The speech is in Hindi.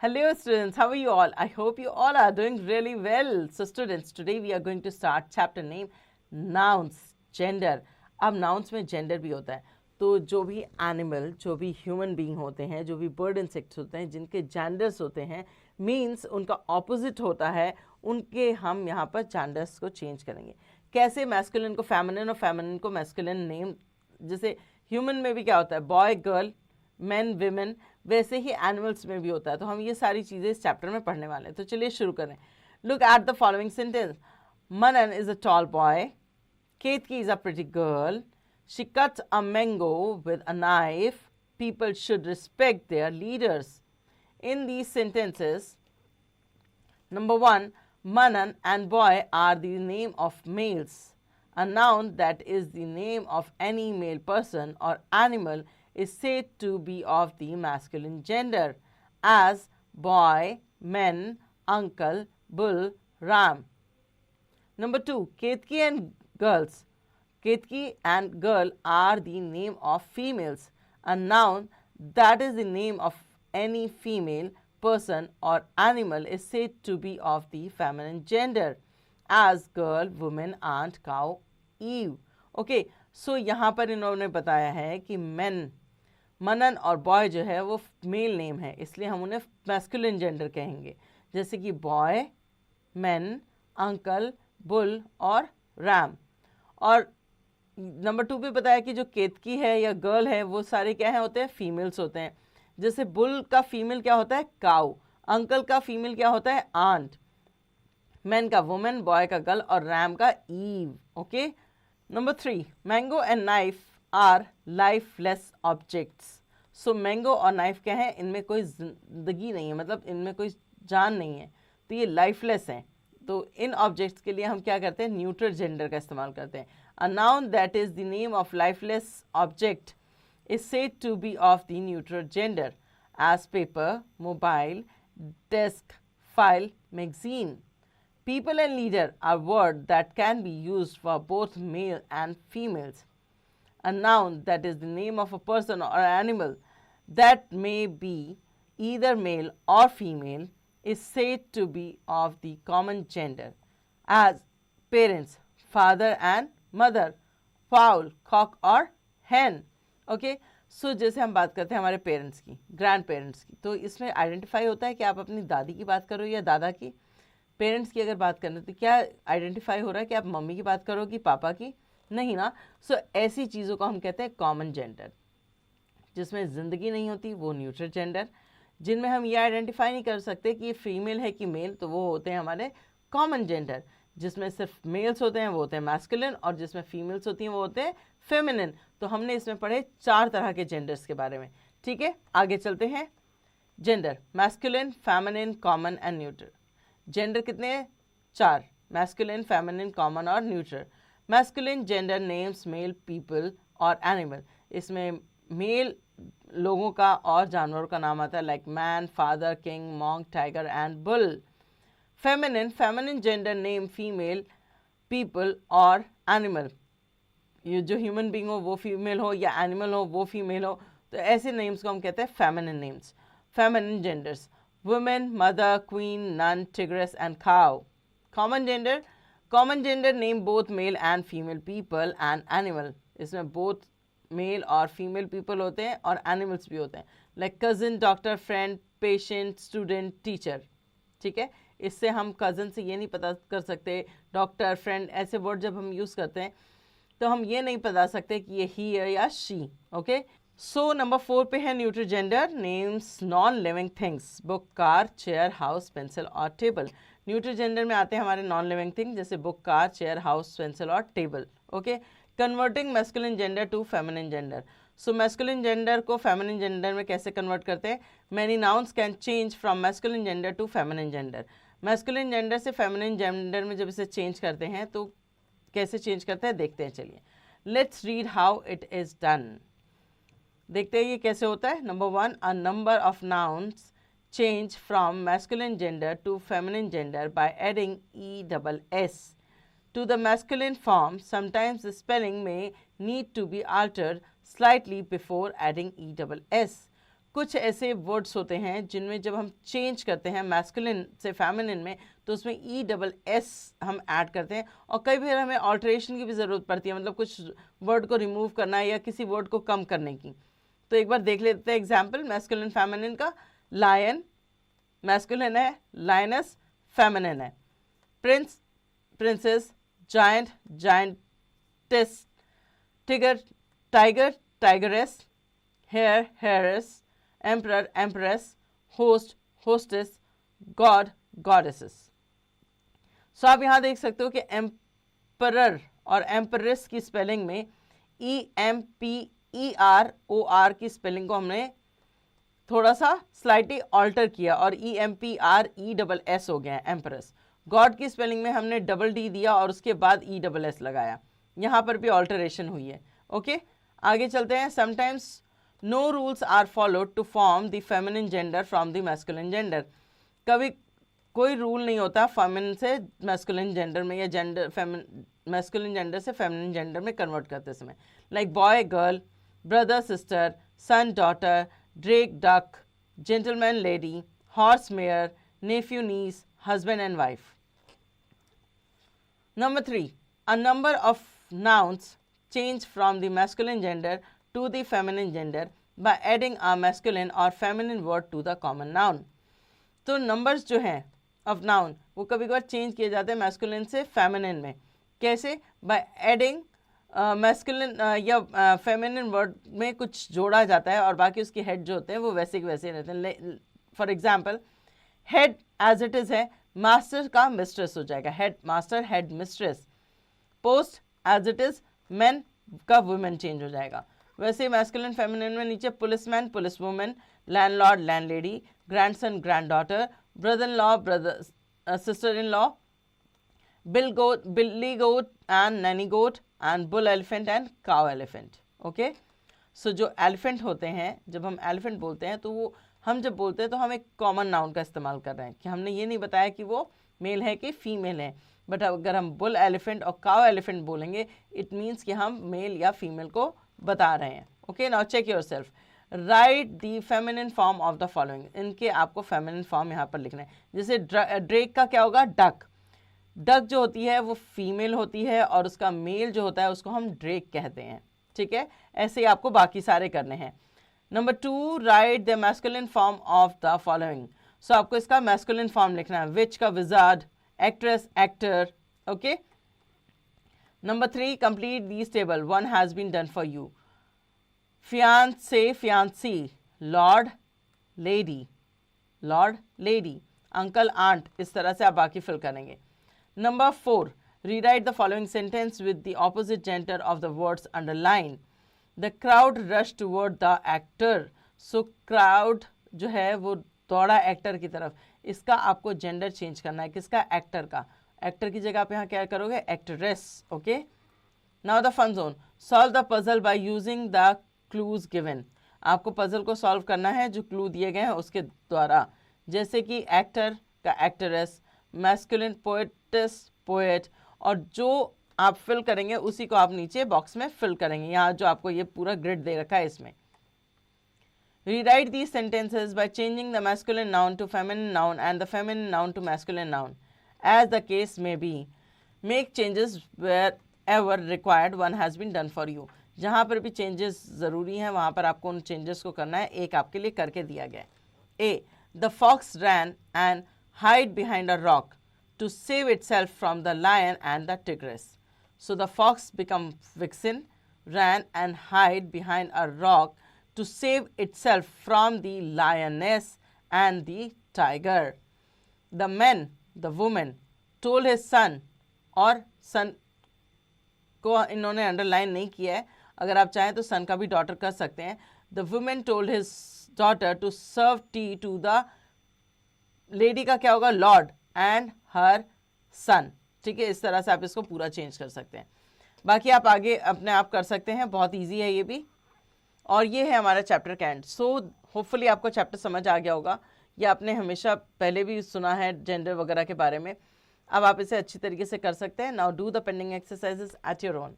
Hello students, how are you all? I hope you all are doing really well. So students, today we are going to start chapter name nouns, gender. अब nouns में gender भी होता है, तो जो भी animal, जो भी human being होते हैं, जो भी bird insects होते हैं, जिनके genders होते हैं, means उनका opposite होता है, उनके हम यहाँ पर genders को change करेंगे. कैसे masculine को feminine और feminine को masculine name, जैसे human में भी क्या होता है, boy, girl, men, women, वैसे ही एनिमल्स में भी होता है. तो हम ये सारी चीज़ें इस चैप्टर में पढ़ने वाले हैं. तो चलिए शुरू करें. Look at the following sentence. Manan is a tall boy. Ketaki is a pretty girl. She cuts a mango with a knife. People should respect their leaders. In these sentences, number 1, Manan and boy are the name of males. A noun that is the name of any male person or animal is said to be of the masculine gender, as boy, men, uncle, bull, ram. Number 2, Ketki and girls. Ketki and girl are the name of females. A noun that is the name of any female person or animal is said to be of the feminine gender, as girl, woman, aunt, cow, Eve. Okay, so यहाँ पर इन्होंने बताया है कि men, मनन और बॉय जो है वो मेल नेम है, इसलिए हम उन्हें मैस्कुलिन जेंडर कहेंगे. जैसे कि बॉय, मैन, अंकल, बुल और रैम. और नंबर 2 पे बताया कि जो केतकी है या गर्ल है वो सारे क्या है होते हैं, फीमेल्स होते हैं. जैसे बुल का फीमेल क्या होता है, काउ. अंकल का फीमेल क्या होता है, आंट. मैन का वुमेन, बॉय का गर्ल और रैम का ewe. Okay. Number 3, mango and knife are lifeless objects. So mango और नाइफ क्या है, इनमें कोई जिंदगी नहीं है, मतलब इनमें कोई जान नहीं है, तो ये लाइफलेस हैं. तो इन ऑब्जेक्ट्स के लिए हम क्या करते हैं, न्यूट्रल जेंडर का इस्तेमाल करते हैं. A noun that is the name of lifeless object is said to be of the neutral gender, as paper, mobile, desk, file, magazine. People and leader are words that can be used for both male and females. A noun that is the name of a person or animal that may be either male or female is said to be of the common gender, as parents, father and mother, fowl, cock or hen. Okay. So जैसे हम बात करते हैं हमारे पेरेंट्स की, ग्रैंड पेरेंट्स की, तो इसमें आइडेंटिफाई होता है कि आप अपनी दादी की बात करो या दादा की. पेरेंट्स की अगर बात करें तो क्या आइडेंटिफाई हो रहा है कि आप मम्मी की बात करो कि पापा की, नहीं ना. सो ऐसी चीज़ों को हम कहते हैं कॉमन जेंडर. जिसमें ज़िंदगी नहीं होती वो न्यूट्रल जेंडर. जिनमें हम ये आइडेंटिफाई नहीं कर सकते कि ये फीमेल है कि मेल, तो वो होते हैं हमारे कॉमन जेंडर. जिसमें सिर्फ मेल्स होते हैं वो होते हैं मैस्कुलिन, और जिसमें फीमेल्स होती हैं वो होते हैं फेमिनिन. तो हमने इसमें पढ़े 4 तरह के जेंडर्स के बारे में. ठीक है, आगे चलते हैं. Gender, masculine, feminine, common and neutral. Gender कितने हैं, 4. मैस्कुलिन, फेमिनिन, कॉमन और neutral. Masculine gender names male people और एनिमल. इसमें मेल लोगों का और जानवरों का नाम आता है, like man, father, king, monk, tiger and bull. Feminine gender name female people और एनिमल. ये जो ह्यूमन बींग हो वो फीमेल हो या एनिमल हो वो फीमेल हो, तो ऐसे नेम्स को हम कहते हैं feminine names. Feminine genders, women, mother, queen, nun, tigress and cow. Common gender name both male and female people and animal. इसमें बोथ मेल और फीमेल पीपल होते हैं और एनिमल्स भी होते हैं, like cousin, doctor, friend, patient, student, teacher. ठीक है, इससे हम कज़न से ये नहीं पता कर सकते, डॉक्टर, फ्रेंड ऐसे वर्ड जब हम यूज़ करते हैं तो हम ये नहीं बता सकते कि ये ही है या शी. ओके. सो नंबर 4 पे है neutral gender names non living things, book, car, chair, house, pencil और टेबल. न्यूट्रल जेंडर में आते हैं हमारे नॉन लिविंग थिंग, जैसे book, car, chair, house, pencil और table. Okay. Converting masculine gender to feminine gender. So masculine gender को फेमिनिन जेंडर में कैसे कन्वर्ट करते हैं, many nouns can change from masculine gender to feminine gender. Masculine gender से फेमिनिन जेंडर में जब इसे चेंज करते हैं तो कैसे चेंज करते हैं देखते हैं. चलिए, let's read how it is done. देखते हैं ये कैसे होता है. Number 1, a number of nouns change from masculine gender to feminine gender by adding ESS to the masculine form. Sometimes the spelling may need to be altered slightly before adding ESS. कुछ ऐसे वर्ड्स होते हैं जिनमें जब हम चेंज करते हैं मैस्कुलिन से फेमिनिन में तो उसमें ESS हम ऐड करते हैं, और कई बार हमें ऑल्टरेशन की भी ज़रूरत पड़ती है, मतलब कुछ वर्ड को रिमूव करना है या किसी वर्ड को कम करने की। तो एक बार देख लेते हैं एग्जाम्पल मैस्कुलिन फेमिनिन का। लायन मैस्कुलिन है, लायनस फेमिनिन है, prince princess, giant giantess, tiger tiger tigress, heir heiress, emperor empress, host hostess, god goddesses. सो आप यहाँ देख सकते हो कि एम्परर और एम्परेस की स्पेलिंग में EMPEROR की स्पेलिंग को हमने थोड़ा सा स्लाइटली ऑल्टर किया और EMPRESS हो गया है एम्परेस। गॉड की स्पेलिंग में हमने DD दिया और उसके बाद ESS लगाया, यहाँ पर भी ऑल्टरेशन हुई है। ओके, आगे चलते हैं। Sometimes no rules are followed to form the feminine gender from the masculine gender. कभी कोई रूल नहीं होता फेमिनिन से मैस्कुलिन जेंडर में या जेंडर मैस्कुलिन जेंडर से फेमिनिन जेंडर में कन्वर्ट करते समय, like boy girl, brother sister, son daughter, drake duck, gentleman lady, horse mare, nephew niece, husband and wife. Number 3, a number of nouns change from the masculine gender to the feminine gender by adding a masculine or feminine word to the common noun. तो numbers जो हैं of noun वो कभी कभार चेंज किए जाते हैं masculine से feminine में। कैसे? by adding masculine या feminine word में कुछ जोड़ा जाता है और बाकी उसके head जो होते हैं वो वैसे के वैसे रहते हैं। For example, head as it is है, मास्टर का मिस्ट्रेस हो जाएगा, head master head mistress. Post as it is, man का वुमेन चेंज हो जाएगा। वैसे मैस्कुलिन फेमिनिन में नीचे policeman police women, landlord landlady, grandson granddaughter, brother in law brother sister in law, billy goat and nanny goat, and bull elephant and cow elephant. Okay, so जो एलिफेंट होते हैं, जब हम एलिफेंट बोलते हैं तो वो हम जब बोलते हैं तो हम एक कॉमन नाउन का इस्तेमाल कर रहे हैं कि हमने ये नहीं बताया कि वो मेल है कि फीमेल है। बट अगर हम बुल एलिफेंट और काउ एलिफेंट बोलेंगे इट मीन्स कि हम मेल या फीमेल को बता रहे हैं। Okay, now check yourself, write the feminine form of the following. इनके आपको फेमिनिन फॉर्म यहाँ पर लिखना है। जैसे ड्रेक का क्या होगा, डक। डक जो होती है वो फीमेल होती है और उसका मेल जो होता है उसको हम ड्रेक कहते हैं। ठीक है, ऐसे ही आपको बाकी सारे करने हैं। Number 2, write the masculine form of the following. So आपको इसका मैस्कुलिन फॉर्म लिखना है, विच का wizard, actress actor. Okay, number 3, complete this table, one has been done for you. Fiance fiancee, lord lady, lord lady, uncle aunt, इस तरह से आप बाकी फिल करेंगे। Number 4, rewrite the following sentence with the opposite gender of the words underline. The crowd rushed toward the actor. So crowd जो है वो दौड़ा एक्टर की तरफ। इसका आपको जेंडर चेंज करना है, किसका, एक्टर का। एक्टर की जगह आप यहाँ क्या करोगे, actress. Okay, now the fun zone, solve the puzzle by using the clues given. आपको पजल को सॉल्व करना है जो क्लू दिए गए हैं उसके द्वारा। जैसे कि एक्टर का एक्ट्रेस, मैस्कुलिन पोएटिस पोएट, और जो आप फिल करेंगे उसी को आप नीचे बॉक्स में फिल करेंगे। यहाँ जो आपको ये पूरा ग्रिड दे रखा है इसमें। Rewrite these sentences by changing the masculine noun to feminine noun and the feminine noun to masculine noun as the case may be. Make changes wherever required, one has been done for you. जहाँ पर भी चेंजेस ज़रूरी हैं वहाँ पर आपको उन चेंजेस को करना है, एक आपके लिए करके दिया गया है। A, the fox ran and hide behind a rock to save itself from the lion and the tigress. So the fox became vixen, ran and hid behind a rock to save itself from the lioness and the tiger. The man, the woman, told his son, और son को इन्होंने अंडरलाइन नहीं किया है, अगर आप चाहें तो सन का भी डॉटर कर सकते हैं। The woman told his daughter to serve tea to the lady का क्या होगा, lord and her son। ठीक है, इस तरह से आप इसको पूरा चेंज कर सकते हैं। बाकी आप आगे अपने आप कर सकते हैं, बहुत इजी है ये भी। और ये है हमारा चैप्टर का एंड। सो होपफुली आपको चैप्टर समझ आ गया होगा, या आपने हमेशा पहले भी सुना है जेंडर वगैरह के बारे में। अब आप इसे अच्छी तरीके से कर सकते हैं। Now do the pending exercises at your own.